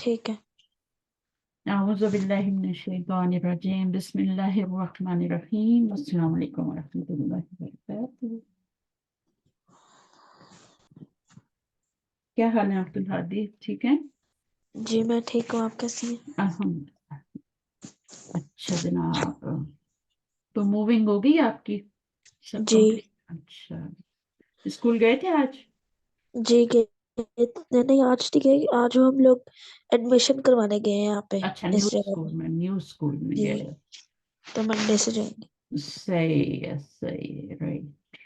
ٹھیک ہے. اعوذ باللہ من الشیطان الرجیم بسم اللہ الرحمن الرحیم السلام علیکم ورحمۃ اللہ وبرکاتہ. کیا حال ہے عبد الحادی؟ ٹھیک ہے جی میں ٹھیک ہوں. آپ کیسی ہیں؟ الحمدللہ. اچھا جناب، تو موونگ ہو گئی آپ کی سب جی. کمپلیٹ؟ اچھا، اسکول گئے تھے آج؟ جی نہیں آج ٹھیک ہے. آج ہم لوگ ایڈمیشن کروانے گئے ہیں یہاں پہ اچھا، اس جگہ پہ. نیو اسکول میں جی گئے. تو منڈے سے جائیں گے. صحیح ہے رائٹ.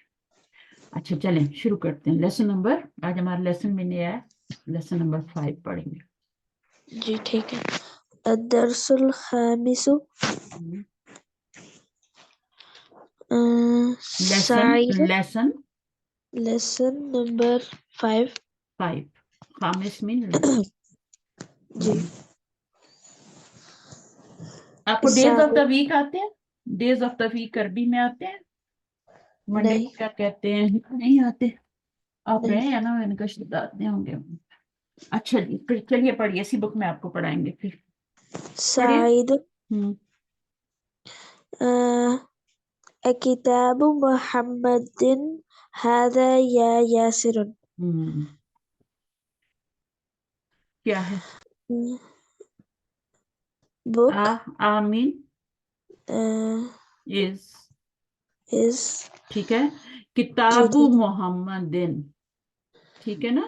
اچھا چلیں شروع کرتے ہیں. لیسن نمبر، آج ہمارا لیسن میں نہیں آیا، لیسن نمبر 5 پڑھیں گے. جی ٹھیک ہے. الدرس الخامس سعید. Lesson number 5. خامس میں جی. آپ کو ڈیز آف دا سعید. ویک آتے ہیں؟ ڈیز آف دا ویک عربی میں آتے ہیں؟ منڈے نہیں کو کیا کہتے ہیں؟ نہیں آتے. آپ نہیں. رہے ہیں نا، میں نے کہا آتے ہوں گے. اچھا جی، پھر چلیے پڑھیے، اسی بک میں آپ کو پڑھائیں گے. پھر پڑھیے. سعید. کتاب محمد هذا یا یاسر. کیا ہے؟ بک آمین از. ٹھیک ہے. جی کتاب ٹھیک ہے. محمد، ٹھیک ہے نا؟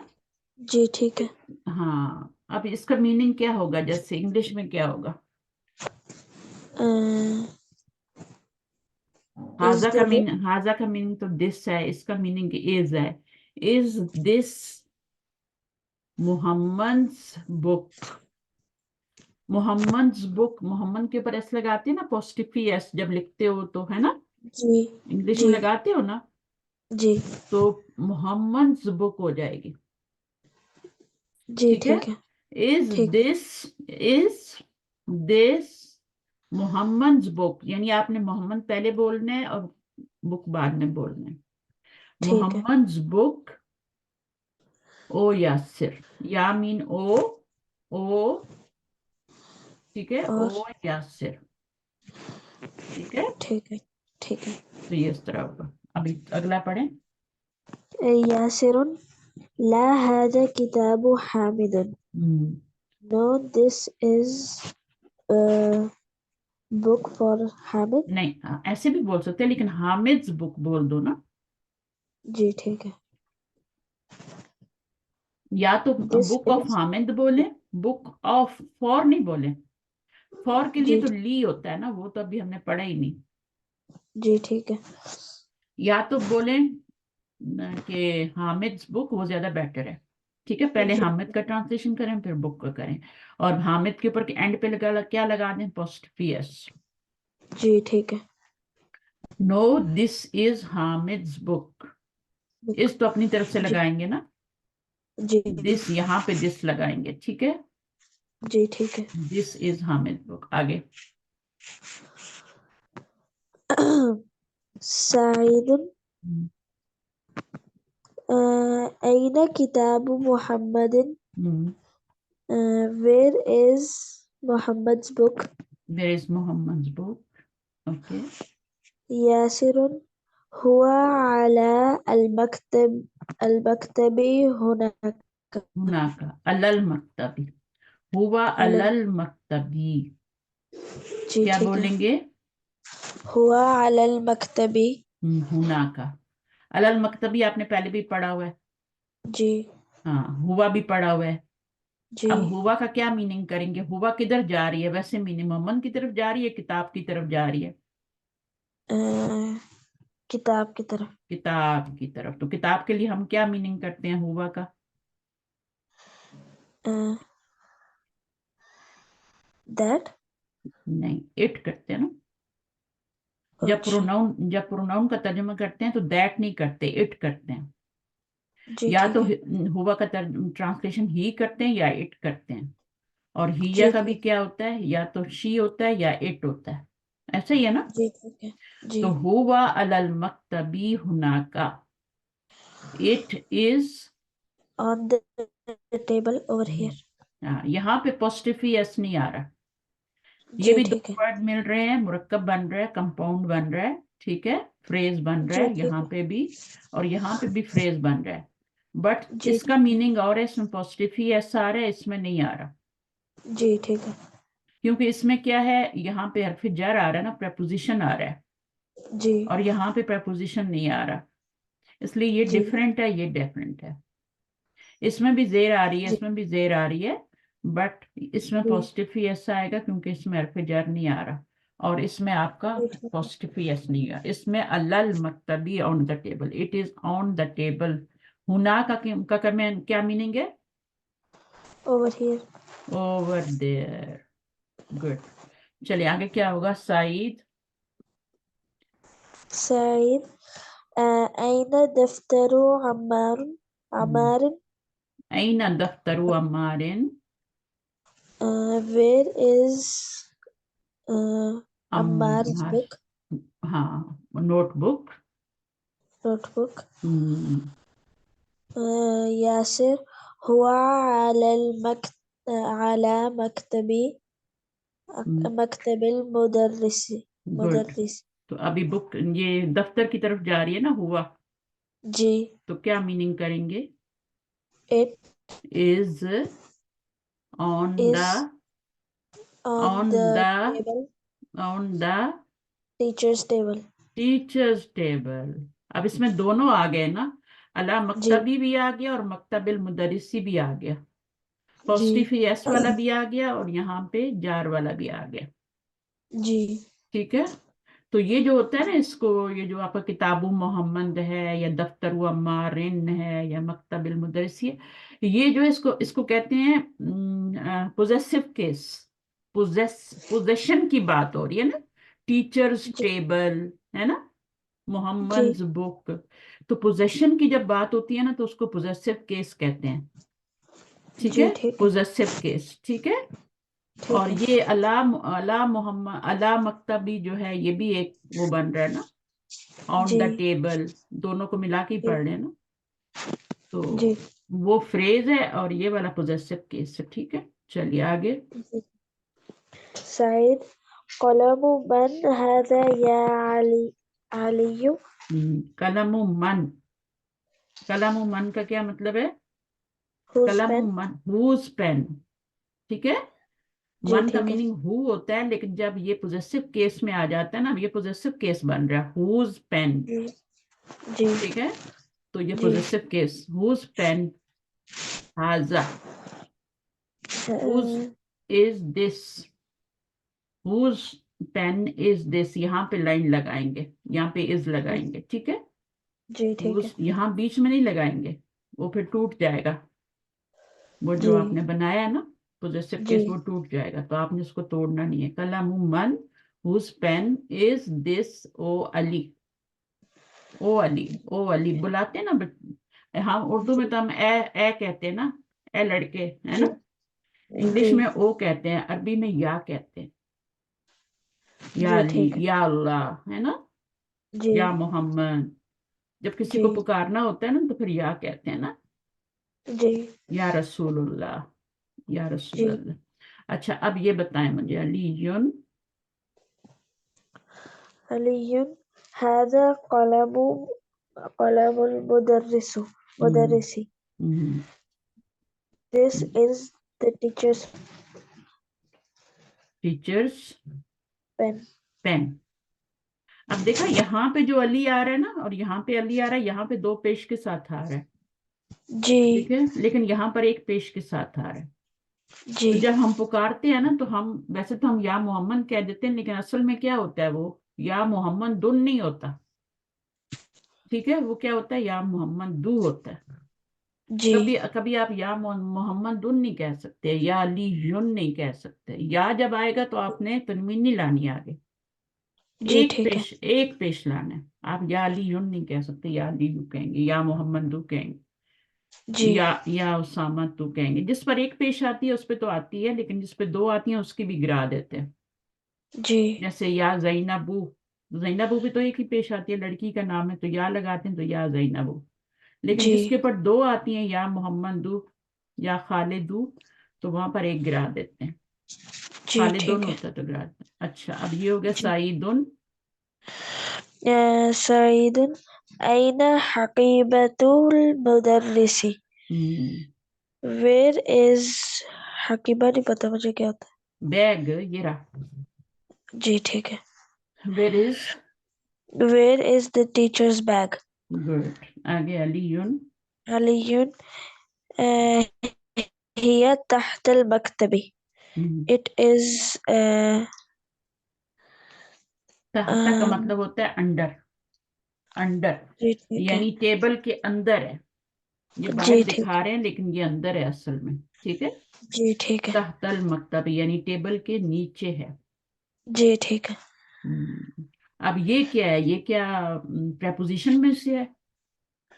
جی ٹھیک ہے. ہاں، اب اس کا میننگ کیا ہوگا؟ جیسے انگلش میں کیا ہوگا؟ ہاضا کا میننگ تو دس ہے، اس کا میننگ از ہے. از دس محمد's بک؟ محمد's بک، محمد کے اوپر ایس لگاتے ہیں نا، پوسٹیفی ایس جب لکھتے ہو تو، ہے نا؟ جی انگلش جی میں لگاتے ہو نا، جی تو محمد's بک ہو جائے گی. جی ٹھیک ہے. ٹھیک ہے. از ٹھیک. دس محمد's بک، یعنی آپ نے محمد پہلے بولنا ہے اور بک بعد میں بولنا ہے. ٹھیک ہے. محمد's بک او یاسر، یا مین او ٹھیک ہے، او اور یاسر. ٹھیک ہے، ٹھیک ہے. ٹھیک ہے. تو یہ اس طرح ہوگا. ابھی اگلا پڑھیں. یاسر لا هذا کتاب Hamid. No, this is a book for Hamid. نہیں، ایسے بھی بول سکتے ہیں، لیکن حامد's بک بول دو نا. جی ٹھیک ہے. یا تو This book of is. Hamid بولیں، بک آف فور نہیں بولیں. فور کے لیے جی تو لی ہوتا ہے نا، وہ تو ابھی ہم نے پڑھا ہی نہیں. جی ٹھیک ہے. یا تو بولیں کہ حامد's بک، وہ زیادہ بیٹر ہے. ٹھیک ہے، پہلے جی حامد کا ٹرانسلیشن کریں پھر بک کا کریں، اور حامد کے اوپر اینڈ پہ کیا لگا دیں؟ پوسٹفی ایس. جی ٹھیک ہے. نو دس از حامد's بک. اس تو اپنی طرف سے جی لگائیں گے نا، جی دس یہاں پہ دس لگائیں گے. ٹھیک ہے، جی ٹھیک ہے. دس از حامد's بک. آگے. سعید أين کتاب محمد. Where is Muhammad's book. There is Muhammad's book. Okay. Yasir هو على المكتب هناك. هناك على المكتب، هو على المكتب. جی کیا ٹھیک ہے. بولیں گے؟ هو على المكتب. هناك على المكتب آپ نے پہلے بھی پڑھا ہوا ہے. جی. ہاں، ہوا بھی پڑھا ہوا ہے. جی. اب ہوا کا کیا میننگ کریں گے؟ ہوا کدھر جا رہی ہے؟ ویسے میننگ محمد کی طرف جا رہی ہے، کتاب کی طرف جا رہی ہے؟ کتاب کی طرف. کتاب کی طرف. تو کتاب کے لیے ہم کیا میننگ کرتے ہیں ہوا کا؟ دیٹ. نہیں، اٹ کرتے ہیں نا. جب اچھا. پروناؤن کا ترجمہ کرتے ہیں تو دیٹ نہیں کرتے، اٹ کرتے ہیں. جی یا ٹھیک تو ہے. ہوا کا ٹرانسلیشن ہی کرتے ہیں یا اٹ کرتے ہیں. اور ہیا جی کا بھی ٹھیک. کیا ہوتا ہے؟ یا تو شی ہوتا ہے یا اٹ ہوتا ہے. ایسا ہی ہے نا. جی ٹھیک ہے. جی. تو ہوا علی المکتبی ہناکا، it is On the table over here. यहाँ पे पॉजिटिव एस नहीं आ रहा, ये जी भी दो ठीक है। वर्ड मिल रहे हैं, मुरक्कब बन रहा है, कंपाउंड बन रहा है, ठीक है, फ्रेज बन रहा जी है ठीक यहाँ है। पे भी, और यहाँ पे भी फ्रेज बन रहा है, बट जी इसका ठीक है। मीनिंग और है, इसमें पॉजिटिव ही एस आ रहा है, इसमें नहीं आ रहा, जी ठीक है। क्योंकि इसमें क्या है, यहाँ पे हर्फ जर आ रहा है ना, प्रपोजिशन आ रहा है, जी और यहाँ पे प्रपोजिशन नहीं आ रहा, इसलिए ये जी डिफरेंट है, ये डिफरेंट है। इसमें भी जेर आ रही है, जी इसमें भी जेर आ रही है, बट इसमें जी पॉजिटिव ही एस आएगा क्योंकि इसमें हर्फ जर नहीं आ रहा, और इसमें आपका जी ठीक है। पॉजिटिव ही एस नहीं है। इसमें अल्ल मकतबी on the table, it is on the table. हुना का में क्या मीनिंग है? Over here. Over there. Good. चलिए आगे क्या होगा? साइद। سعيد. أين دفتر عمار؟ عمار. ऐन दफ्तरु अम्मारिन। Where is Ammar's Ammar. book? हाँ, नोटबुक। Notebook. हम्म, ياسر. هو على مكتب المدرس. गुड। مدرس. तो अभी बुक ये दफ्तर की तरफ जा रही है ना, हुआ, जी. तो क्या मीनिंग करेंगे? It is on the, is on on the, the table. On the Teacher's table. Teachers table. अब इसमें दोनों आ गए ना, अला जी मक्तबी भी आ गया और मक्तबिल मुदरिसी भी आ गया, जी पॉजिटिव एस वाला भी आ गया और यहाँ पे जार वाला भी आ गया, जी ठीक है। तो ये जो होता है ना, इसको, ये जो आपका किताबु मोहम्मद है या दफ्तर अम्मारिन है या मकतबिल मुदरसी है, ये जो है इसको इसको कहते हैं पोजेसिव केस। पोजेशन की बात हो रही है ना, टीचर्स जी टेबल है ना, जी मोहम्मद बुक। तो पोजेशन की जब बात होती है ना, तो उसको पोजेसिव केस कहते हैं, ठीक है, जी ठीक है। पोजेसिव केस, ठीक है। ठीक और है। ये अला अला मोहम्मद अला मकतबी जो है, ये भी एक वो बन रहा है ना, ऑन जी द टेबल, दोनों को मिला के ही जी पढ़ रहे हैं ना, तो जी वो फ्रेज है और ये वाला पोजेसिव केस है, ठीक है। चलिए आगे। जी। سعيد. قلم من هذا يا علي؟ कलम मन। कलम मन का क्या मतलब है? whose कलम pen? मन, हुज पेन, ठीक है। जी मन का ठीक है। मीनिंग हु होता है, लेकिन जब ये पोजेसिव केस में आ जाता है ना, ये पोजेसिव केस बन रहा है, हुज पेन, जी जी ठीक है। तो ये जी। पोजेसिव केस, हुज पेन हाजा, whose is this, whose pen is this, यहाँ पे लाइन लगाएंगे, यहाँ पे इज लगाएंगे, ठीक है। जी ठीक है। हुज यहाँ बीच में नहीं लगाएंगे, वो फिर टूट जाएगा, वो जो जी आपने बनाया है ना पोजेसिव जी केस, वो टूट जाएगा, तो आपने उसको तोड़ना नहीं है। कलम मन हुज पेन इज दिस ओ अली। ओ अली, ओ अली बुलाते हैं ना हम उर्दू में जी तो हम ए कहते हैं ना, ए लड़के, है जी ना। इंग्लिश जी में ओ कहते हैं, अरबी में या कहते हैं, या जी अली, ठीक है। या अल्लाह, है ना, जी या मोहम्मद। जब किसी जी को पुकारना होता है ना, तो फिर या कहते हैं ना, जी या रसूलुल्लाह, या जी। रसूलुल्लाह। अच्छा, अब ये बताएं मुझे, अलीयुन। علي. هذا قلم المدرس. مدرسي. This is the teacher's teacher's pen. Pen. अब देखा, यहाँ पे जो अली आ रहा है ना, और यहाँ पे अली आ रहा है, यहाँ पे दो पेश के साथ आ रहा है, जी ठीक है, लेकिन यहाँ पर एक पेश के साथ आ रहा है। जी तो जब हम पुकारते हैं ना, तो हम वैसे तो हम या मोहम्मद कह देते हैं, लेकिन असल में क्या होता है, वो या मोहम्मद दुन नहीं होता, ठीक है, वो क्या होता है, या मोहम्मद दू होता है। जी कभी कभी आप या मोहम्मद दुन नहीं कह सकते, या अली युन नहीं कह सकते, या जब आएगा तो आपने तनवीन नहीं लानी आगे, जी ठीक है। एक पेश लाना है। आप या अली युन नहीं कह सकते, या अली यू कहेंगे, या मोहम्मद दू कहेंगे, जी या उसामा तू कहेंगे। जिस पर एक पेश आती है उस पर तो आती है, लेकिन जिस पे दो आती हैं उसकी भी गिरा देते हैं। जी जैसे या जैनबू, जैनबू भी तो एक ही पेश आती है, लड़की का नाम है, तो या लगाते हैं, तो या जैनबू। लेकिन जी जिसके ऊपर दो आती हैं, या मोहम्मद दू, या खालिदू, तो वहां पर एक गिरा देते हैं, जी खालिदुन ठीक है। होता तो गिरा देते हैं। अच्छा, अब ये हो गया जी। साइदुन। सईदुन अयना हकीबतुल मुदर्रिसी। हम्म, वेयर इज हकीबा, नहीं पता मुझे क्या होता बैग ये रहा। है। जी ठीक है। Where is, where is the teacher's bag. Good. आगे अलीयुन। अलीयुन हिया तहतल मकतबी। हम्म, इट इज तहता का मतलब होता है अंडर, अंडर, जी ठीक है। यानी टेबल के अंदर है। ये बाहर जी ठीक दिखा है। रहे हैं लेकिन ये अंदर है असल में, ठीक है। जी ठीक है। तहतल मकतब यानी टेबल के नीचे है। जी ठीक है। अब ये क्या है, ये क्या प्रेपोजिशन में से है?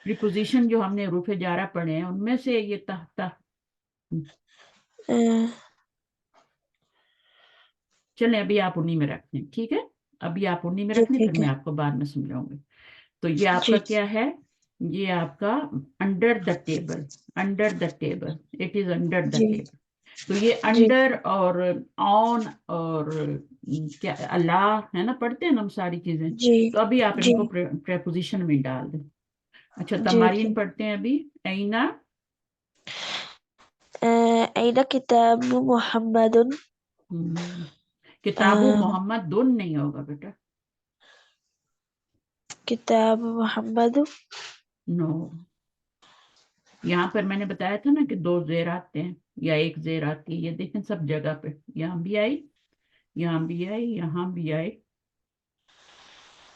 प्रीपोजिशन जो हमने रूफे जारा पढ़े हैं उनमें से ये तहता। अ, चलें अभी आप उन्हीं में रख लें, ठीक है। अभी आप उन्हीं में जी रख लें, फिर ठीक मैं है। आपको बाद में समझाऊंगी। तो ये आपका जी क्या है, ये आपका under the table, under the table, it is under the जी टेबल। तो ये जी अंडर और ऑन और क्या अल्लाह है ना, पढ़ते हैं ना हम सारी चीजें। जी तो अभी आप जी इनको प्रेपोजिशन में डाल दें। अच्छा, जी तमारीन ठीक। पढ़ते हैं अभी। ऐना। अयना किताब मोहम्मदुन। किताबु मोहम्मद दुन नहीं होगा बेटा। किताब मोहम्मद। नो, यहाँ पर मैंने बताया था ना कि दो जेर आते हैं या एक जेर आती है, ये देखें सब जगह पे, यहाँ भी आई, यहाँ भी आई, यहाँ भी आई,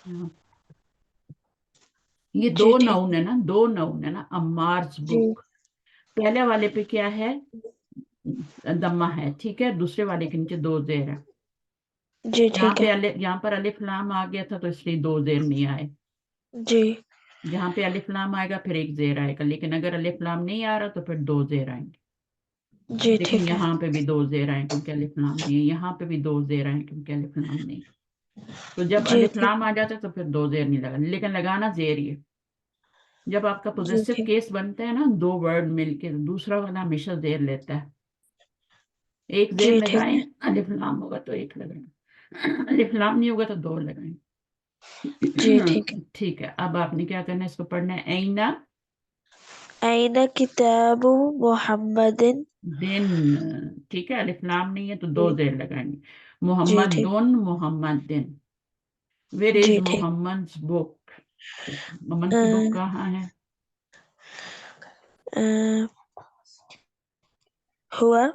यहाँ। ये जी दो ठीक नाउन है। है ना, दो नाउन है ना, अम्मार्स जी बुक। पहले वाले पे क्या है, दम्मा है, ठीक है। दूसरे वाले के नीचे दो जेर है। जी यहाँ ठीक पे है। यहाँ पर अलिफ लाम आ गया था तो इसलिए दो जेर नहीं आए। जी जहाँ पे अलिफ लाम आएगा फिर एक जेर आएगा, लेकिन अगर अलिफ लाम नहीं आ रहा तो फिर दो जेर आएंगे। जी लेकिन ठीक है। यहाँ पे भी दो जेर आए क्योंकि अलिफ लाम नहीं है, यहाँ पे भी दो जेर आए क्योंकि अलिफ लाम नहीं है। तो जब जी अलिफ ठीक लाम है। आ जाता है तो फिर दो जेर नहीं लगा, लेकिन लगाना जेर ही है। जब आपका जी पोजेसिव ठीक। केस बनता है ना, दो वर्ड मिलके, तो दूसरा वाला हमेशा जेर लेता है। एक जेर जी ठीक लगाए, है। अलिफ लाम होगा तो एक लगाएं, अलिफ लाम नहीं होगा तो दो लगाएं। जी ठीक है। ठीक है, अब आपने क्या करना है, इसको पढ़ना है। ऐना अयना किताब मोहम्मदिन। दिन, ठीक है, अलिफ लाम नहीं है तो दो जी जेर लगाएंगे। जी मोहम्मद ठीक। दुन, मोहम्मद दिन। वेर इज जी ठीक। मोहम्मद बुक, मोहम्मद अ, की बुक कहाँ है? अ, हुआ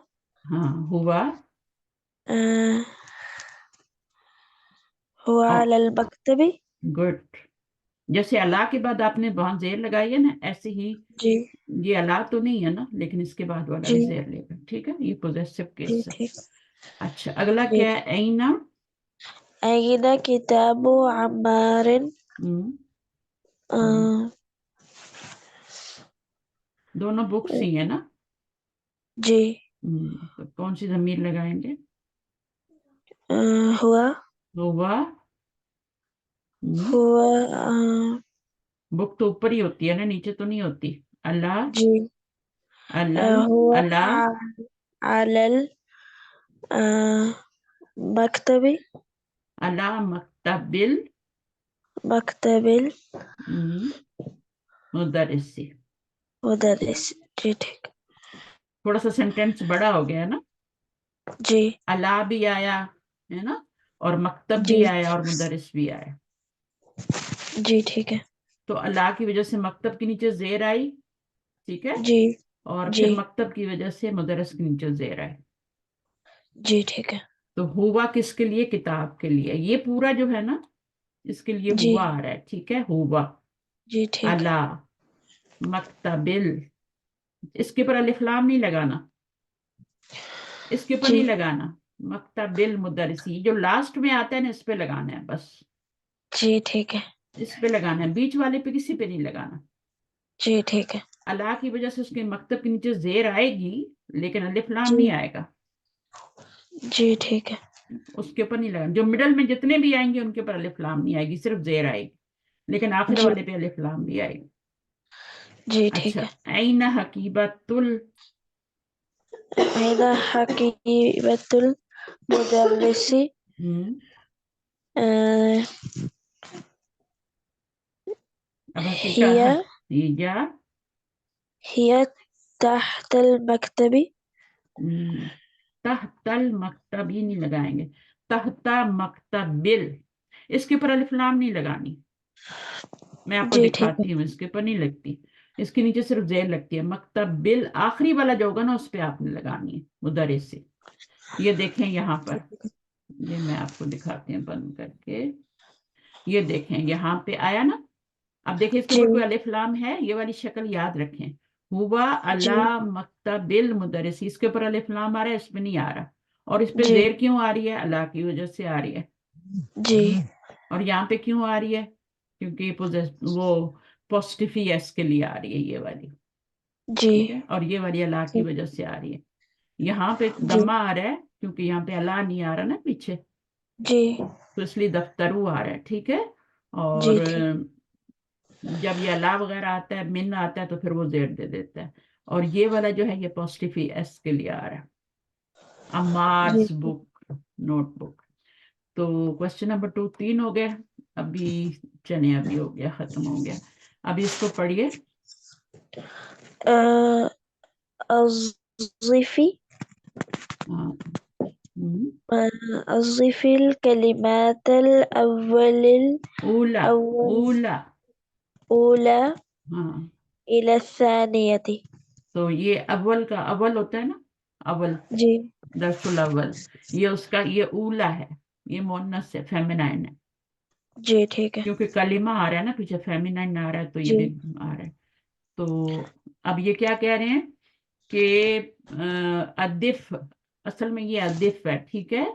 हाँ, हुआ। अ, हुआ अलल मकतबी। गुड। जैसे अल्लाह के बाद आपने वहां जेर लगाई है ना, ऐसे ही जी ये अल्लाह तो नहीं है ना, लेकिन इसके बाद वाला जी भी जेर लेगा, ठीक है। ये पोजेसिव जी केस है। ठीक। अच्छा, अगला जी। क्या है, ऐना। अयना किताब अम्मारिन। हम्म, अ, हम्म, दोनों बुक्स ही है ना। जी। तो कौन सी जमीर लगाएंगे? अ, हुआ हुआ। हम्म, हुआ बुक तो ऊपर ही होती है ना, नीचे तो नहीं होती। अल्लाह, जी। अल्लाह, हुआ अल्लाह, अलल अ, मकतबी। अल्लाह मकतबिल मकतबिल हम्म, मुदर्रिसी। मुदर्रिस। जी ठीक। थोड़ा सा सेंटेंस बड़ा हो गया है ना। जी अल्लाह भी आया है ना, और मकतब जी भी आया और मुदर्रिस भी आया। जी ठीक है। तो अल्लाह की वजह से मकतब के नीचे जेर आई, ठीक है। जी और जी फिर मकतब की वजह से मुदर्रिस के नीचे जेर आई। जी ठीक है। तो हुआ किसके लिए, किताब के लिए, ये पूरा जो है ना इसके लिए जी हुआ आ रहा है, ठीक है। हुआ जी ठीक। अला मकतबिल, इसके ऊपर अलिफ लाम नहीं लगाना, इसके ऊपर जी नहीं लगाना। मकतबिल मुदरसी जो लास्ट में आता है ना, इस पे लगाना है बस, जी ठीक है। इस पे लगाना है, बीच वाले पे किसी पे नहीं लगाना। जी ठीक है। अला की वजह से उसके मकतब के नीचे जेर आएगी, लेकिन अलिफ लाम नहीं जी आएगा। जी ठीक है। उसके ऊपर नहीं लगाना, जो मिडल में जितने भी आएंगे उनके ऊपर अलिफ लाम नहीं आएगी, सिर्फ जेर आएगी, लेकिन आखिर जी वाले पे अलिफ लाम भी आएगी। जी ठीक अच्छा, है। ऐन हकीबतुल هنا حكيمة المدرس हम्म آه، अब हकीका هي हिजा هي تحت المكتب. तहतल मकतब ही नहीं लगाएंगे, तहता मकतबिल, इसके ऊपर अलिफ लाम नहीं लगानी। मैं आपको जी ठीक है। दिखाती हूँ, इसके ऊपर नहीं लगती, इसके नीचे सिर्फ जेर लगती है। मकतबिल आखिरी वाला जो होगा ना उस पे आपने लगानी है मुदरिस से। ये देखें यहाँ पर, ये मैं आपको दिखाती हूँ बंद करके। ये देखें यहाँ पे आया ना, अब देखिए इसके जी ऊपर कोई अलिफ लाम है, ये वाली शक्ल याद रखें। हुआ जी अला मकतबिल मुदरिस, इसके ऊपर अलिफ लाम आ रहा है, इसमें नहीं आ रहा। और इस पे जी जेर क्यों आ रही है? अल्लाह की वजह से आ रही है। जी और यहाँ पे क्यों आ रही है? क्योंकि वो पोस्टिफी एस के लिए आ रही है ये वाली। जी ठीक है, और ये वाली अल्लाह की वजह से आ रही है। यहाँ पे जी दम्मा आ रहा है क्योंकि यहाँ पे अल्लाह नहीं आ रहा ना पीछे, जी तो इसलिए दफ्तरू आ रहा है। ठीक है, और जी ठीक। जब ये अला वगैरह आता है, मिन आता है, तो फिर वो जेर दे देता है। और ये वाला जो है ये पोस्टिफी एस के लिए आ रहा है, जी अमार्स बुक, नोटबुक। तो क्वेश्चन नंबर 2 3 हो गया। अभी चने, अभी हो गया, खत्म हो गया। अभी इसको पढ़िए। آه، أضيفي हाँ, हम्म, أضيفي الكلمات ओला, الأول ओला, الأولى हाँ। إلى الثانية. तो ये अव्वल का अव्वल होता है ना, अव्वल, जी दरफुल अव्वल, ये उसका ये ऊला है, ये मोनस है, फेमिनाइन है। जी ठीक है। क्योंकि कलिमा आ रहा है ना पीछे, फेमिनाइन आ रहा है, तो ये जी भी आ रहा है। तो अब ये क्या कह रहे हैं कि अदिफ, असल में ये अदिफ है। ठीक है,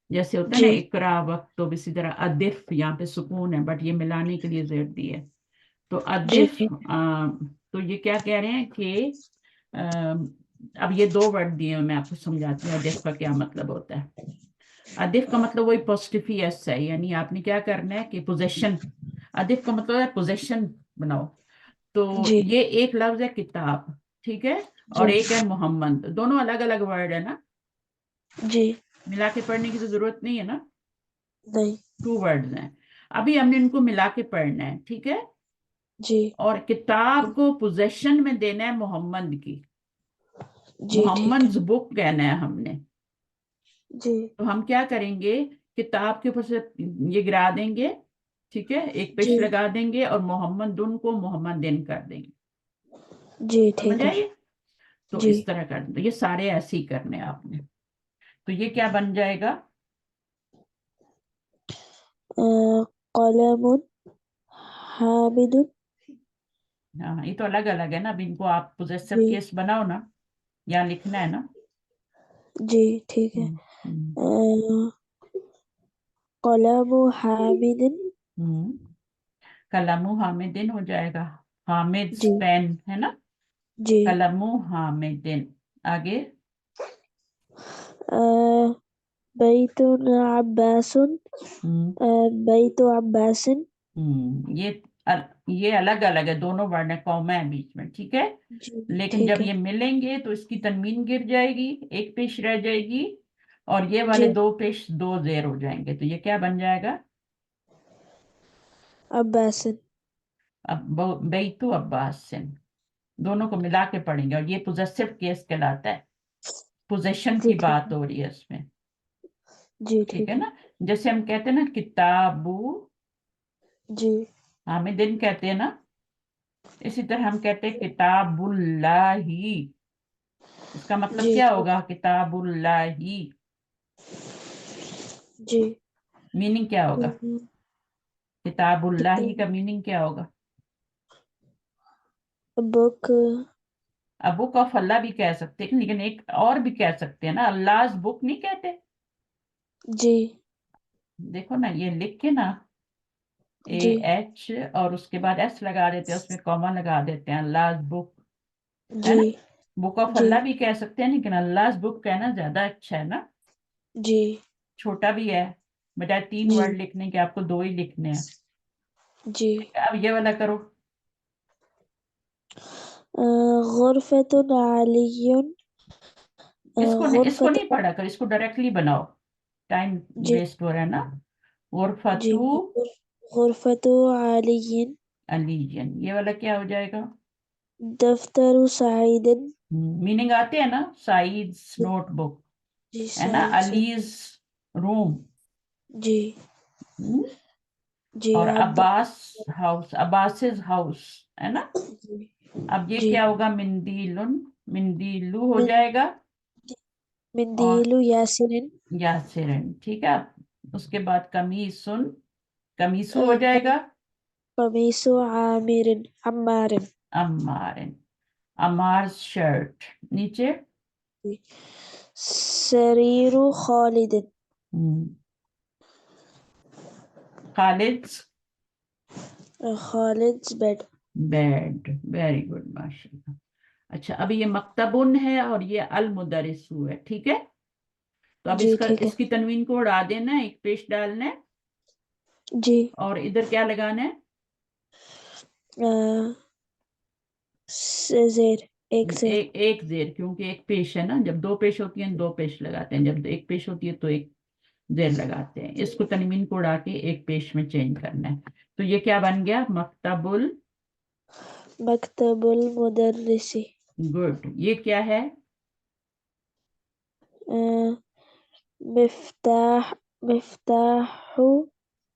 जैसे होता है ना जी इकरा वक्त, तो इसी तरह अदिफ, यहाँ पे सुकून है बट ये मिलाने के लिए जेर दी है। तो जी अदिफ, ठीक। तो ये क्या कह रहे हैं कि अब ये दो वर्ड दिए हैं, मैं आपको समझाती हूँ अदिफ का क्या मतलब होता है। अदिफ का मतलब वही पोस्टिफियस है, यानी आपने क्या करना है कि पोजेशन, अदिफ का मतलब है पोजेशन बनाओ। तो जी ये एक लफ्ज है किताब, ठीक है, जी और एक है मोहम्मद, दोनों अलग अलग वर्ड है ना, जी मिला के पढ़ने की तो जरूरत नहीं है ना, नहीं। टू वर्ड्स हैं। अभी हमने इनको मिला के पढ़ना है, ठीक है। जी और किताब को पोजेशन में देना है मोहम्मद की, जी ठीक है। मोहम्मद बुक कहना है हमने। जी तो हम क्या करेंगे, किताब के ऊपर से ये गिरा देंगे, ठीक है, एक जी पेश लगा देंगे और मोहम्मद उन को मोहम्मद दिन कर देंगे। जी समझ ठीक है। आइए, तो जी इस तरह कर दो, ये सारे ऐसे ही करने हैं आपने। तो ये क्या बन जाएगा? कलम हामिद। हाँ, ये तो अलग अलग है ना, अब इनको आप पोजेसिव जी केस बनाओ ना, यहाँ लिखना है ना। जी ठीक है। हम्म, हम्म, कलम हामिद। हम्म। कलमु हामिदिन हो जाएगा, हामिद जी पेन है ना, जी कलमु हामिदिन। आगे, बैतुन अब्बासुन। हम्म, बैतु अब्बासिन। ये अलग अलग है, दोनों वर्ण है, कौमा है बीच में, ठीक है। जी लेकिन ठीक जब है। ये मिलेंगे तो इसकी तनवीन गिर जाएगी, एक पेश रह जाएगी, और ये वाले जी दो पेश दो जेर हो जाएंगे, तो ये क्या बन जाएगा? अब्बासिन। अब बेतु अब्बासिन, दोनों को मिला के पढ़ेंगे, और ये पोजेसिव केस कहलाता है, पोजेशन जी की ठीक बात है। हो रही है इसमें। जी ठीक ठीक है है। ना, जैसे हम कहते हैं ना किताबू जी हामिदिन कहते हैं ना, इसी तरह हम कहते हैं किताबुल्लाही, इसका मतलब जी क्या ठीक होगा? है। किताबुल्लाही, जी मीनिंग क्या होगा? किताबुल्लाही किताब का मीनिंग क्या होगा? बुक। अब बुक ऑफ अल्लाह भी कह सकते हैं, लेकिन एक और भी कह सकते हैं ना, अल्लाह बुक नहीं कहते। जी देखो ना, ये लिख के ना, ए जी एच और उसके बाद एस लगा देते हैं, उसमें कॉमा लगा देते हैं, अल्लाह बुक, है जी ना। बुक ऑफ जी अल्लाह भी कह सकते हैं, लेकिन अल्लाह बुक कहना ज्यादा अच्छा है ना, जी छोटा भी है, बजाय तीन जी वर्ड लिखने के आपको दो ही लिखने हैं। जी। अब ये वाला करो। गुरफतुन आलियुन इसको गुरफत नहीं पढ़ा कर, इसको डायरेक्टली बनाओ, टाइम जी वेस्ट हो रहा है ना। जी गुरफतु गुरफत आलियन अलीजन, ये वाला क्या हो जाएगा? दफ्तर सईदिन मीनिंग आते हैं ना, साइड्स नोटबुक, जी है ना, साइंस अलीज रूम। जी जी और आप अब्बास हाउस, अब्बासिस हाउस, है ना। जी अब ये जी क्या होगा? मिंदीलुन, मिंदीलू हो मिन जाएगा। और मिंदीलु यासिरिन यासिरन, ठीक है। उसके बाद कमीसुन, कमीसु हो जाएगा। कमीसु आमिरिन अम्मारिन अम्मारिन, अमार शर्ट नीचे। सरीरु खालिदिन हम्म, Khalid Khalid's bed bed, very good माशाल्लाह। अच्छा, अभी ये मक्तबुन है और ये अल मुदरिसु है, ठीक है। तो अब जी इसका, ठीक है इसकी तनवीन को उड़ा देना है, एक पेश डालना है। जी और इधर क्या लगाना है? अ, जेर एक जेर एक जेर, क्योंकि एक पेश है ना, जब दो पेश होती है दो पेश लगाते हैं, जब एक पेश होती है तो एक जेर लगाते हैं। इसको तनवीन को उड़ा के एक पेश में चेंज करना है। तो ये क्या बन गया? मक्तबुल। मकतबुल मुदर्रिसी गुड। ये क्या है? अ, मिफ्ताह मिफ्ताहु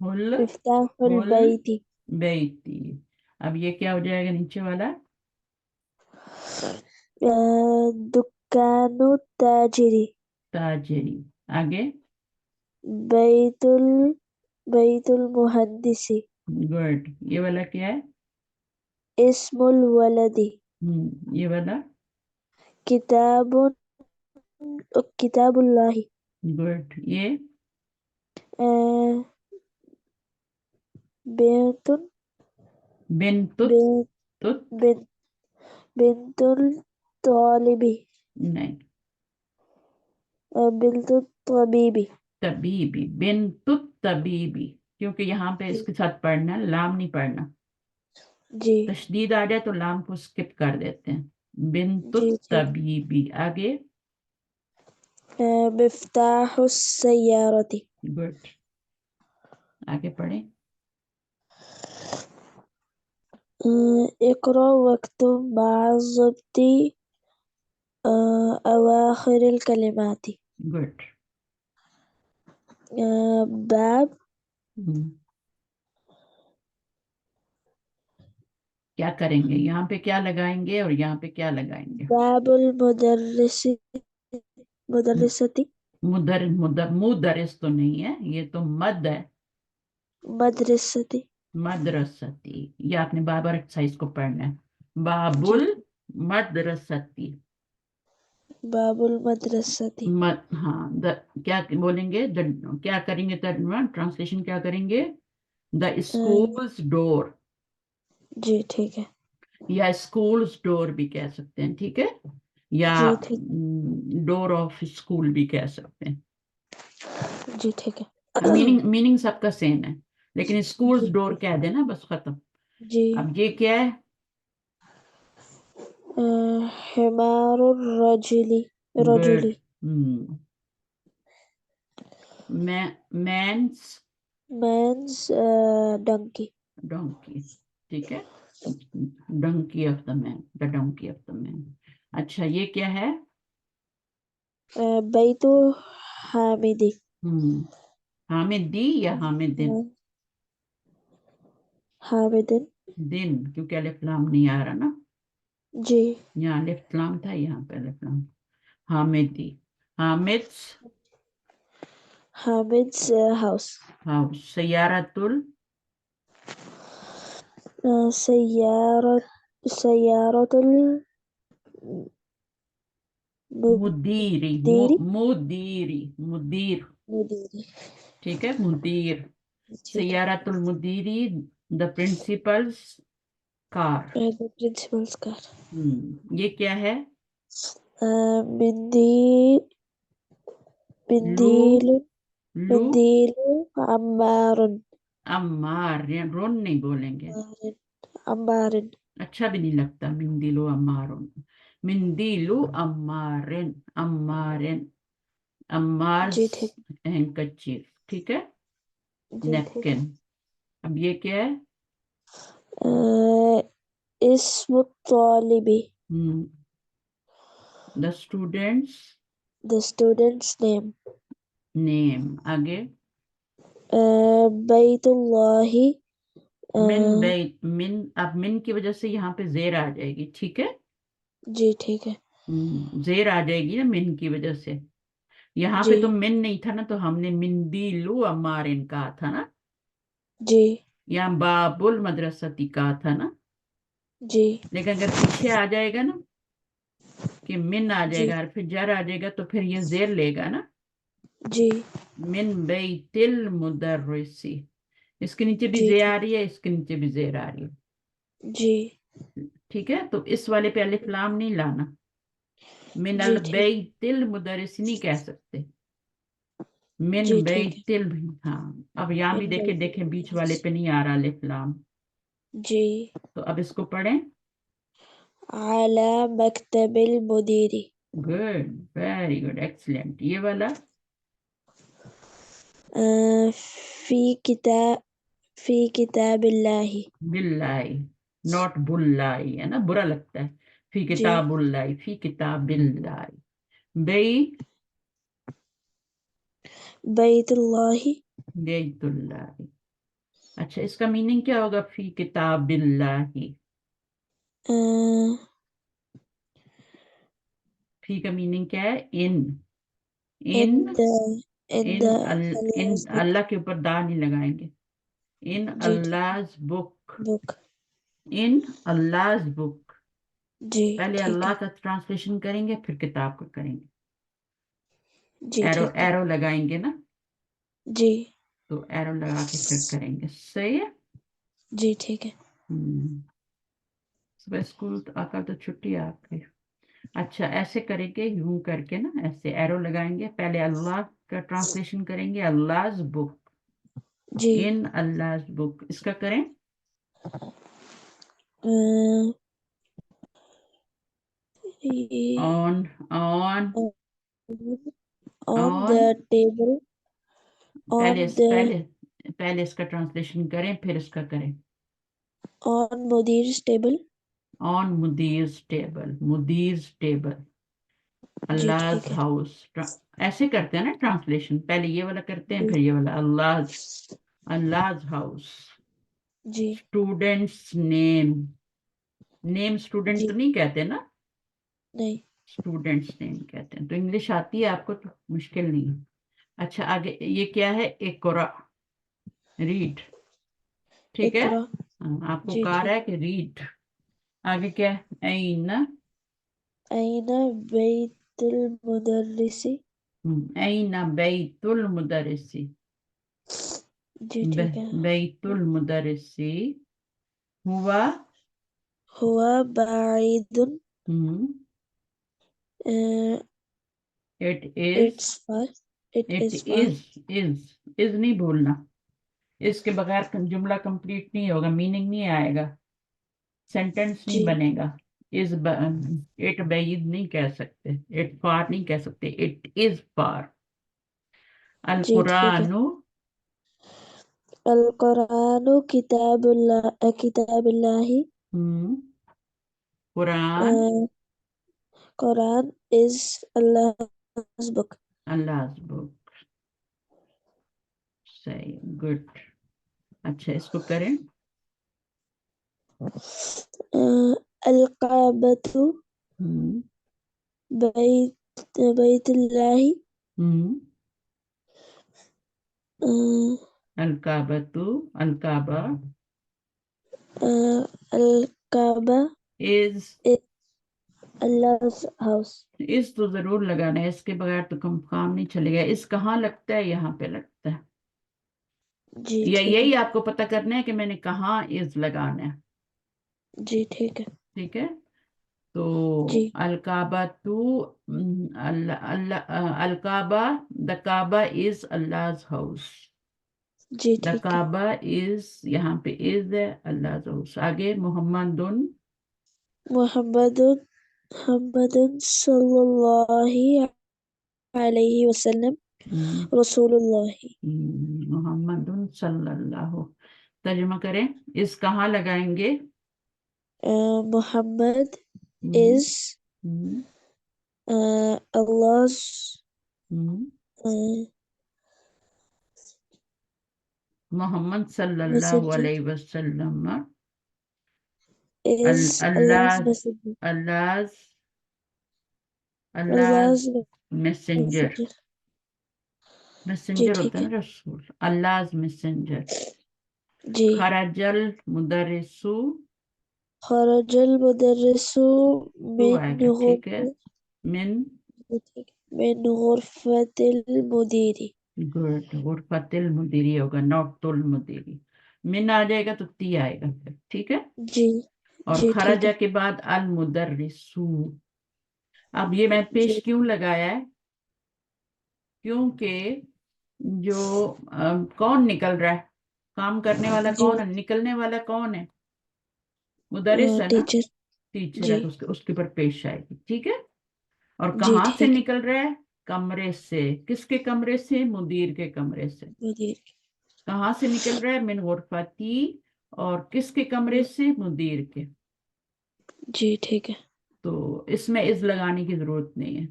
हुल, मिफ्ताहुल हुल बैती बेती। अब ये क्या हो जाएगा नीचे वाला? अ, दुकानु ताजिरी ताजरी। आगे। बैतुल बैतुल मुहद्दिसी गुड। ये वाला क्या है? इस्मुल वलदी ये वाला। किताबुन किताबुल्लाही गुड। ये अ, बेतुन बिनतुत, बे- तुत बिन- बिनतुल तालिबी नहीं, बिनतुल तबीबी तबीबी, बिनतुत तबीबी, क्योंकि यहाँ पे जी इसके साथ पढ़ना है, लाम नहीं पढ़ना। जी तशदीद आ जाए तो लाम को स्किप कर देते हैं। बिनतुत जी जी तबीबी। आगे। मिफ्ताहु सय्यारती गुड। आगे पढ़े। इकरा वक्तुब बाज़ब्ती अवाखिर कलिमाती गुड। बाब क्या करेंगे? यहाँ पे क्या लगाएंगे और यहाँ पे क्या लगाएंगे? बाबुल मुदर्रिसी मुदर्रिसती मुदर, मुदर, मुदरिस तो नहीं है, ये तो मद है। मदरसती मदरसती, ये आपने बाबर साइज को पढ़ना है। जी बाबुल मदरसती। बाबुल मदरसती हाँ, क्या बोलेंगे? क्या करेंगे तर्जुमा, ट्रांसलेशन क्या करेंगे? द अ, स्कूल्स डोर, जी ठीक है या स्कूल्स डोर भी कह सकते हैं, ठीक है। या जी ठीक डोर ऑफ स्कूल भी कह सकते हैं। जी ठीक है मीनिंग मीनिंग सबका सेम है, लेकिन स्कूल्स जी डोर कह देना, बस खत्म। जी अब ये क्या है? हिमारुर रजुली गुड। रजुली मैं, मैंस मेंस डंकी डोंकी, ठीक है। Donkey of the man, the donkey of the man. अच्छा, ये क्या है? बैतु हामिदी हम्म हामिदी या हामिदिन? हामिदिन दिन, क्योंकि अलिफ लाम नहीं आ रहा ना। जी यहाँ अलिफ लाम था, यहाँ पे अलिफ लाम। हामिदी, हामिद हामिद्स हाउस हाउस। सयारतुल सयारत सयारतुल मुदीरी, मुदीरी मुदीरी, मुदीर, मुदीरी ठीक है, मुदीर। ठीक है सयारतुल मुदीरी, the principal's car. The principal's का ये क्या है? बिंदी लू, बिंदीलु लू बिंदीलु अम्बारुन अम्मार, या रोन नहीं बोलेंगे, अम्बारिन अच्छा भी नहीं लगता, मिंदिलो अम्मारों। मिंदीलु अम्मारिन, अम्मारिन, अम्मार्स जी ठीक। हैंकरचीफ, ठीक है, जी ठीक है। नेपकिन। अब ये क्या है? इस्म तालिबी, the student's the student's name, name. आगे बैतुल्लाही, मिन बैत, मिन, अब मिन की वजह से यहाँ पे जेर आ जाएगी, ठीक है। जी ठीक है। जेर आ जाएगी ना मिन की वजह से। यहाँ जी पे तो मिन नहीं था ना, तो हमने मिंदीलु अम्मारिन कहा था ना। जी यहाँ बाबुल मदरसती कहा था ना। जी लेकिन अगर पीछे आ जाएगा ना कि मिन आ जी जाएगा और फिर जर आ जाएगा, तो फिर ये जेर लेगा ना। जी मिन बैतिल मुदर्रिसी, इसके नीचे भी जी जे आ ठीक। रही है, इसके नीचे भी जेर आ रही है, जी ठीक है। तो इस वाले पे अलिफ लाम नहीं लाना, मिन जी अल ठीक। बैतिल मुदर्रिसी नहीं कह सकते, मिन जी ठीक है। बैतिल। हाँ, अब यहाँ भी मिन देखे देखे बीच वाले बैतुल, पे नहीं आ रहा अलिफ लाम। जी। तो अब इसको पढ़ें। आला मकतबिल मुदीरी, गुड, वेरी गुड, एक्सीलेंट। ये वाला फी किताब, फी किताबिल्लाही, बिल्लाई, नॉट बुल्लाई, है ना, बुरा लगता है। फी जी। किताबुल्लाई, फी किताब बिल्लाई। बई बैतुल्लाही, बेतुल्लाई। अच्छा, इसका मीनिंग क्या होगा, फी किताब बिल्लाही? फी का मीनिंग क्या है? In in the, in the in Allah's book, Allah के ऊपर दा नहीं लगाएंगे। इन जी ठीक। Allah's book, book, in Allah's book. जी पहले ठीक अल्लाह है। का ट्रांसलेशन करेंगे, फिर किताब का करेंगे। जी एरो ठीक है। एरो लगाएंगे ना, जी तो एरो लगा के फिर करेंगे, सही है। जी ठीक है। हम्म, सुबह स्कूल तो आकर तो छुट्टी है आपकी। अच्छा, ऐसे करेंगे, यूं करके ना, ऐसे एरो लगाएंगे, पहले अल्लाह का ट्रांसलेशन करेंगे, अल्लाह's बुक, जी इन अल्लाह's बुक, इसका करें। On, on, on the on. Table, पहले ऑन द, पहले पहले इसका ट्रांसलेशन करें, फिर इसका करें। ऑन मुदीर्स टेबल, ऑन मुदीर्स टेबल, मुदीर्स टेबल, जी अल्लाह's ठीक है। हाउस। ऐसे करते हैं ना ट्रांसलेशन, पहले ये वाला करते हैं, जी फिर ये वाला, अल्लाह's हाउस। जी स्टूडेंट्स नेम, नेम स्टूडेंट जी तो नहीं कहते ना, नहीं। स्टूडेंट्स नेम कहते हैं। तो इंग्लिश आती है आपको, तो मुश्किल नहीं है। अच्छा, आगे ये क्या है? इकरा, रीड, ठीक है। इकरा, हाँ, आपको जी कहा रहा ठीक। है कि रीड। आगे क्या है? ऐन, अयना बैतुल मुदर्रिसी, ऐन बैतुल मुदर्रिसी, जी ठीक है। बैतुल मुदर्रिसी हुआ, हुआ बाइदुन, it is, it's far, it it is far, is नहीं भूलना, इसके बगैर जुमला कंप्लीट नहीं होगा, मीनिंग नहीं आएगा, सेंटेंस नहीं जी बनेगा। इस इट बैद नहीं कह सकते, इट फार नहीं कह सकते, इट इज फार। अल जी ठीक है। कुरानु, अल कुरानु किताबुल्लाही, Quran Quran is Allah's book, Allah book, सही, गुड। अच्छा, इसको करें। अल काबतु हम्म बैतुल्लाही, हम्म अ, अल काबतु, अल काबा अल Kaaba is, is Allah's house, इस तो जरूर लगाना है, इसके बगैर तो काम नहीं चलेगा। इस कहाँ लगता है? यहाँ पे लगता है। जी या ठीक है। यही आपको पता करना है कि मैंने कहाँ इज लगाना है, जी ठीक है। ठीक है। तो जी अलकाबा टू, अलकाबा, the Kaaba is Allah's house, जी द ठीक है। काबा इज, यहाँ पे इज है, अल्लाह's हाउस। आगे मोहम्मदुन, मोहम्मदुन محمد सल्लल्लाहु अलैहि वसल्लम हम्म, रसूलुल्लाह। मोहम्मदुन सल्लल्लाहु। तर्जुमा करें, इस कहाँ लगाएंगे? Muhammad hmm, is hmm, Allah's hmm. uh, Mohammad सल्लल्लाहु messenger, अलैहि वसल्लम is Allah's Allah, messenger, Allah, Allah Allah's messenger. messenger। जी मैसेंजर होता ठीक है है। ना रसूल, अल्लाह मैसेंजर। जी। खरजल मुदर्रिसु, खरजल मुदर्रिसु टू मिन आएगा, ठीक है। गुरफत मिन, मिन गुरफतिल मुदीरी। गुड, गुरफतिल मुदीरी होगा, नॉट तुल मुदीरी। मिन आ जाएगा तो ती आएगा फिर, ठीक है। जी। और जी ठीक खराजा है। के बाद अल मुदर्रिसु। अब ये मैं पेश जी क्यों लगाया है? क्योंकि जो कौन निकल रहा है, काम करने वाला जी। कौन है, निकलने वाला कौन है? मुदरिस है ना, टीचर। टीचर जी। है, तो उसके ऊपर पेश आएगी, ठीक है। और जी कहाँ से ठीक है। निकल रहा है? कमरे से। किसके कमरे से? मुदीर के कमरे से। मुदीर। कहाँ से निकल रहा है? मिन गुरफती। और किसके कमरे से? मुदीर के। जी ठीक है। तो इसमें इस लगाने की जरूरत नहीं है।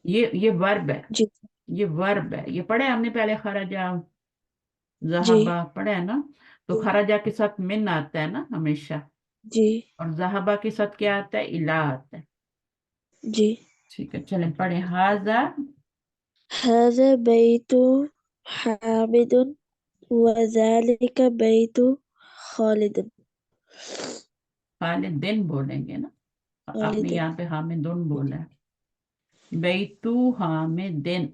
ये वर्ब है, जी। ये वर्ब है, ये पढ़े हमने पहले, खराजा जी। जहाबा पढ़े है ना। तो खराजा के साथ मिन आता है ना हमेशा, जी। और जहाबा के साथ क्या आता है? इला आता है। जी। ठीक है, चलें पढ़े। हाजा, هذا بيت حامد وذلك بيت خالد। खालिदिन बोलेंगे ना, आपने خالد। यहाँ पे हामिदुन बोला है। बैतू हामिदिन,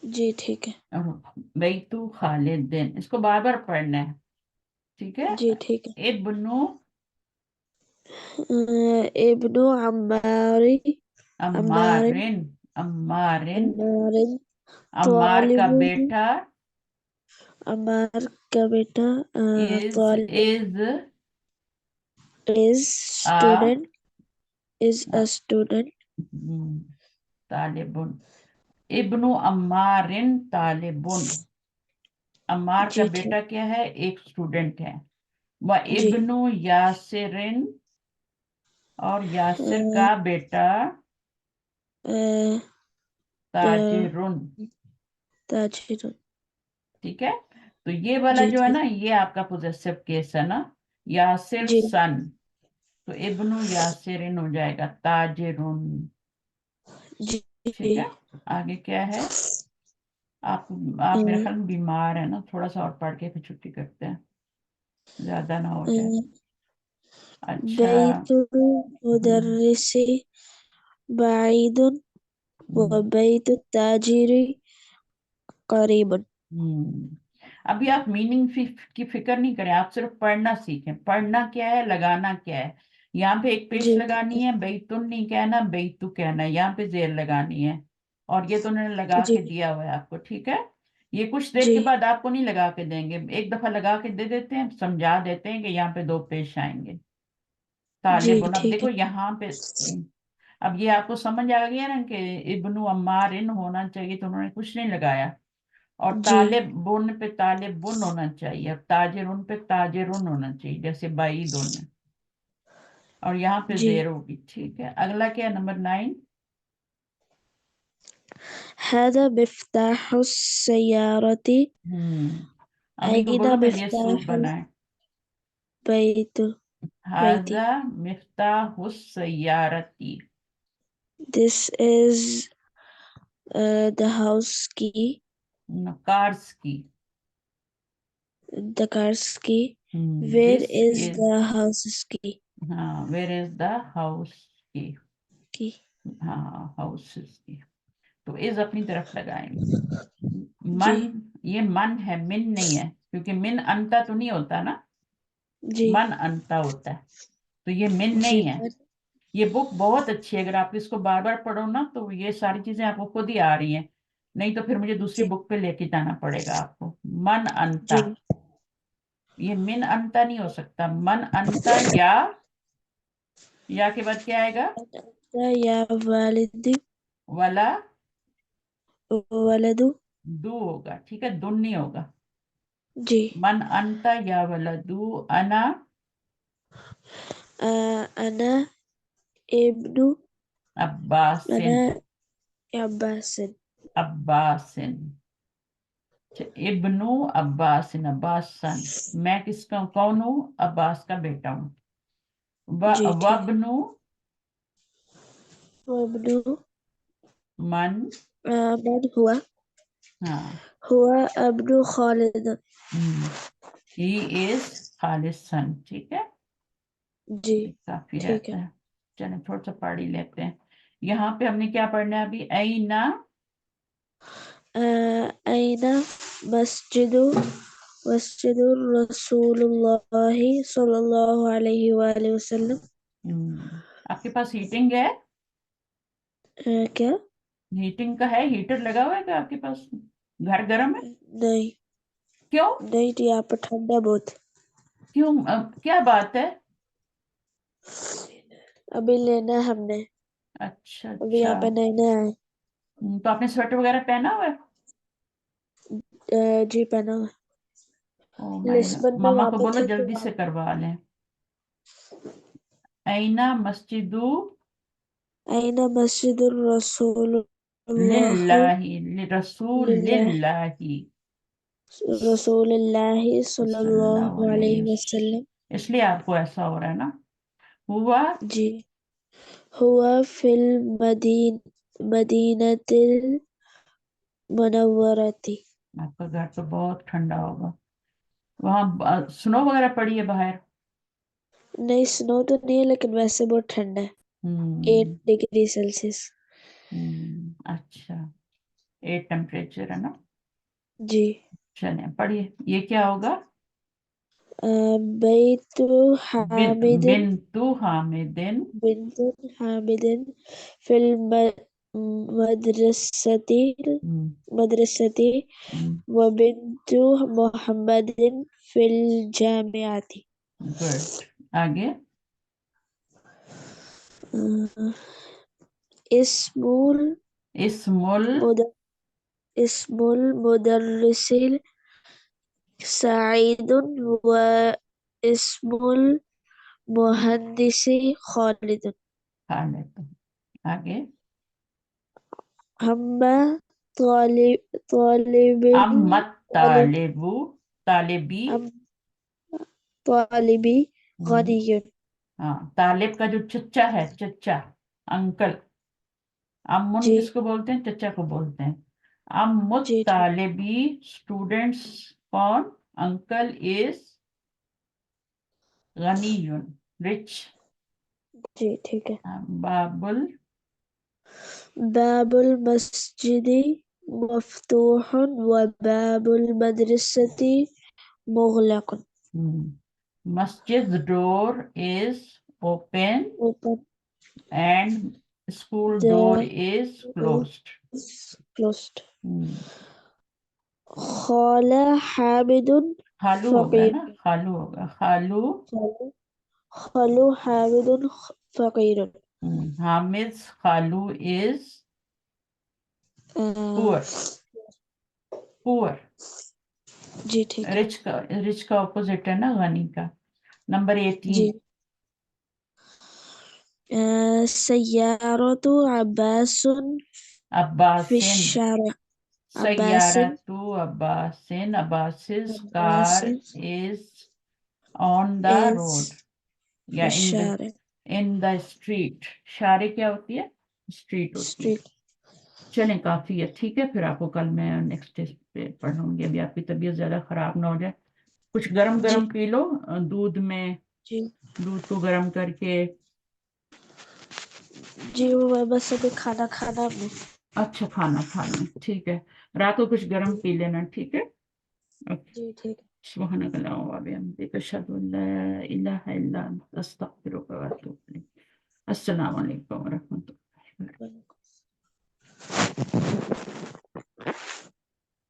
जी ठीक है। और बैतू खालिदिन, इसको बार बार पढ़ना है, ठीक है। जी ठीक है। इब्नु इब्नु अम्मारी अम्मारिन अम्मारिन, अम्मारिन, अम्मारिन अम्मार का तालिबुन। बेटा अम्मार का बेटा तालिब is is a student is a student. तालिबुन। इब्नु अम्मारिन तालिबुन। अम्मार का जी ठीक। बेटा क्या है? एक स्टूडेंट है। व जी। इब्नु यासिरिन, और यासिर अ, का बेटा अ, त- ताजिरुन, ताजिर। ठीक है। तो ये वाला जी जो है ना, ठीक। ये आपका पोजेसिव केस है ना, यासिर जी। सन। तो इब्नु यासिरिन हो जाएगा ताजिरुन, जी। ठीक है। आगे क्या है? आप आप मेरे ख्याल में बीमार है ना, थोड़ा सा और पढ़ के फिर छुट्टी करते हैं, ज्यादा ना हो जाए। अच्छा। बैतुल हम्म, मुदर्रिसी बाइदुन व हम्म, बैतुत ताजिरी करीबन। हम्म। अभी आप मीनिंग की फिक्र नहीं करें, आप सिर्फ पढ़ना सीखें। पढ़ना क्या है, लगाना क्या है। यहाँ पे एक पेश जी लगानी है, बैतुन नहीं कहना, बैतु कहना है, यहाँ पे जेर लगानी है। और ये तो उन्होंने लगा जी। के दिया हुआ है आपको, ठीक है। ये कुछ देर जी। के बाद आपको नहीं लगा के देंगे, एक दफा लगा के दे देते हैं, समझा देते हैं कि यहाँ पे दो पेश आएंगे। जी तालिबुन, अब ठीक देखो है। यहाँ पे, अब ये आपको समझ आ गया ना कि इब्नु अम्मार इन होना चाहिए, तो उन्होंने कुछ नहीं लगाया। और जी। तालिब बुन पे तालिब बुन होना चाहिए, अब ताजिर उन पे ताजिर उन होना चाहिए, जैसे बाईद उन। और यहाँ पे जी। जेर होगी, ठीक है। अगला क्या है? नंबर 9। هذا مفتاح السيارة अम्मी को أين बोलो मेरे लिए सूप مفتاح बनाए। البيت हाजा بيتي मिफ्ताहुस सय्यारती। This is the house key cars की। the car's key Where this is is, the house's key हाँ, वेर इज द हाउस की। key हाँ, हाउस की। तो इज अपनी तरफ लगाएंगे। जी। मन, ये मन है, मिन नहीं है, क्योंकि मिन अंता तो नहीं होता ना, जी। मन अंता होता है। तो ये मिन जी नहीं है। ये बुक बहुत अच्छी है, अगर आप इसको बार बार पढ़ो ना, तो ये सारी चीजें आपको खुद ही आ रही हैं। नहीं तो फिर मुझे दूसरी जी। बुक पे लेके जाना पड़ेगा आपको। मन अंता, जी। ये मिन अंता नहीं हो सकता, मन अंता या یا کے بعد کیا آئے گا؟ یا والدی ولا ولدو. دو ہوگا، ٹھیک ہے، دن نہیں ہوگا. جی. من انت یا ولدو انا انا ابنو عباسن. انا عباسن. عباسن. ابنو عباسن، عباسن. میں کس کا کون ہوں؟ عباس کا بیٹا ہوں. جی ٹھیک ہے. وابنو وابنو من. من ہوا ہاں. ابنو خالد. ہی از خالد سن. ٹھیک ہے، جی یہ کافی ٹھیک ہے. رہتا ہے. چلیں تھوڑا سا پڑھ ہی لیتے ہیں. یہاں پہ ہم نے کیا پڑھنا ہے ابھی؟ اینا أين مسجد رسول الله صلى الله عليه وآله وسلم. آپ کے پاس ہیٹنگ ہے؟ کیا؟ ہیٹنگ کا ہے، ہیٹر لگا ہوا ہے کیا آپ کے پاس؟ گھر گرم ہے؟ نہیں کیوں؟ نہیں جی، یہاں پہ ٹھنڈا بہت. کیوں؟ کیا بات ہے؟ ابھی لینا ہے ہم نے، اچھا ابھی اچھا. یہاں پہ نئے نئے آئے. تو آپ نے سویٹر وغیرہ پہنا ہوا ہے؟ جی پہنا ہوا. او مائی گاڈ. لسبن میں ماما وہاں کو پہ بولو تھے تو جلدی وہاں سے کروا لیں. اینا مسجدو أين مسجد الرسول الله للہ، رسول لله للہ رسول الله صلى صلی الله اللہ علیہ عليه وسلم. وسلم. اس لیے آپ کو ایسا ہو رہا ہے نا. ہوا جی. هو في المدينة المنورة. آپ کا گھر تو بہت ٹھنڈا ہوگا. وہاں سنو وغیرہ پڑی ہے باہر؟ نہیں سنو تو نہیں ہے، لیکن ویسے بہت ٹھنڈا ہے. 8 ڈگری سیلسیس. اچھا، 8 ٹیمپریچر ہے نا. جی. چلیں پڑھیے، یہ کیا ہوگا؟ بیت حامد بنتو حامدن بنت حامد فی المدرسة وبنت محمد فی الجامعة. گڈ. آگے. اسم اسم المدرس سعید واسم المهندس خالد. خالد. آگے. ہم طالب امت طالبو طالبی. ہم طالبی ہم، غنی. ہاں، طالب کا جو چچا ہے، چچا، انکل. امن جی کس کو بولتے ہیں؟ چچا کو بولتے ہیں. امت جی ٹھیک. طالبی اسٹوڈینٹس کون؟ انکل از غنی، رچ. جی ٹھیک ہے. بابل باب المسجد مفتوح وباب المدرسة مغلق. مسجد door is open Open and school door the is door closed. is closed. خال حامد خالو ہوگا فقیر. نا، خالو ہوگا، خالو. خالو حامد فقیر. حامد خالو از پور. پور. جی ٹھیک ہے. رچ کا اپوزٹ ہے نا غنی کا. نمبر 18. جی. سیارة عباس في عباسن. الشارع. عباس سیارت عباسن. عباس's عباس car is on the road is یا في الشارع. in the street. شارع کیا ہوتی ہے؟ اسٹریٹ ہوتی ہے. street. چلیں کافی ہے، ٹھیک ہے. پھر آپ کو کل میں نیکسٹ ٹیسٹ پہ پڑھوں گی. ابھی آپ کی طبیعت زیادہ خراب نہ ہو جائے. کچھ گرم جی گرم پی لو، دودھ میں، جی دودھ کو گرم کر کے. جی وہ بس ابھی کھانا کھانا میں. اچھا کھانا کھانا ہے، ٹھیک ہے. رات کو کچھ گرم جی پی لینا، ٹھیک ہے. اوکے. جی ٹھیک ہے. سبحانك اللهم وبحمدك أشهد أن لا إله إلا أنت أستغفرك وأتوب إليك. السلام عليكم ورحمة الله وبركاته.